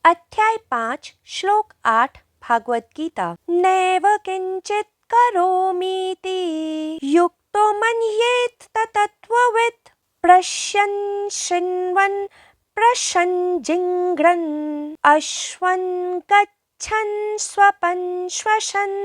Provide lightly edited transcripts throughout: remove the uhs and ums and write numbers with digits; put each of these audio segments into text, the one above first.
अध्याय 5 श्लोक 8 भागवत गीता। नैव किंचित करोमीति युक्तो मन्येत तत्त्ववित् पश्यन् शृण्वन् प्रशन् जिघ्रन् अश्वन् गच्छन् स्वपन् श्वसन्।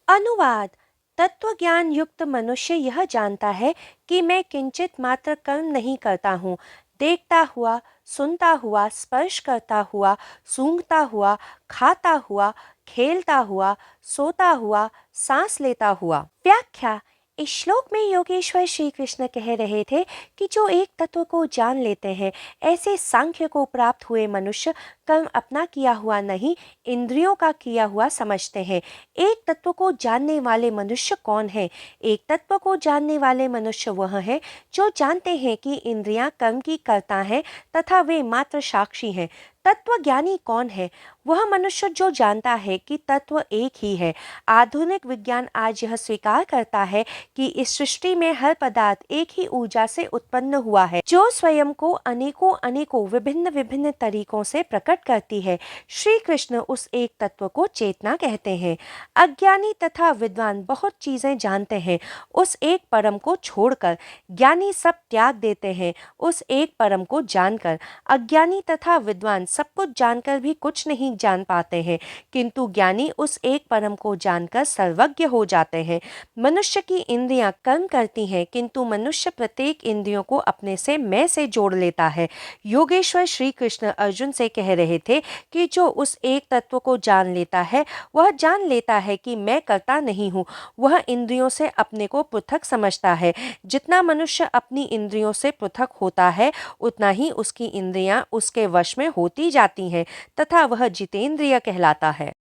अनुवाद। तत्व ज्ञान युक्त मनुष्य यह जानता है कि मैं किंचित मात्र कर्म नहीं करता हूँ। देखता हुआ, सुनता हुआ, स्पर्श करता हुआ, सूंघता हुआ, खाता हुआ, खेलता हुआ, सोता हुआ, सांस लेता हुआ। व्याख्या। इस श्लोक में योगेश्वर श्री कृष्ण कह रहे थे कि जो एक तत्व को जान लेते हैं, ऐसे सांख्य को प्राप्त हुए मनुष्य कर्म अपना किया हुआ नहीं, इंद्रियों का किया हुआ समझते हैं। एक तत्व को जानने वाले मनुष्य कौन है? एक तत्व को जानने वाले मनुष्य वह है जो जानते हैं कि इंद्रियां कर्म की करता हैं तथा वे मात्र साक्षी हैं। तत्व ज्ञानी कौन है? वह मनुष्य जो जानता है कि तत्व एक ही है। आधुनिक विज्ञान आज यह स्वीकार करता है कि इस सृष्टि में हर पदार्थ एक ही ऊर्जा से उत्पन्न हुआ है, जो स्वयं को अनेकों अनेकों विभिन्न विभिन्न तरीकों से प्रकट करती है। श्री कृष्ण उस एक तत्व को चेतना कहते हैं। अज्ञानी तथा विद्वान बहुत चीजें जानते हैं, उस एक परम को छोड़कर। ज्ञानी सब त्याग देते हैं उस एक परम को जानकर। अज्ञानी तथा विद्वान सब कुछ जानकर भी कुछ नहीं जान पाते हैं, किंतु ज्ञानी उस एक परम को जानकर सर्वज्ञ हो जाते हैं। मनुष्य की इंद्रियां कर्म करती हैं, किंतु मनुष्य प्रत्येक इंद्रियों को अपने से मैं से जोड़ लेता है। योगेश्वर श्री कृष्ण अर्जुन से कह रहे थे कि जो उस एक तत्व को जान लेता है, वह जान लेता है कि मैं करता नहीं हूँ। वह इंद्रियों से अपने को पृथक समझता है। जितना मनुष्य अपनी इंद्रियों से पृथक होता है, उतना ही उसकी इंद्रियां उसके वश में होती जाती हैं तथा वह जितेंद्रिय कहलाता है।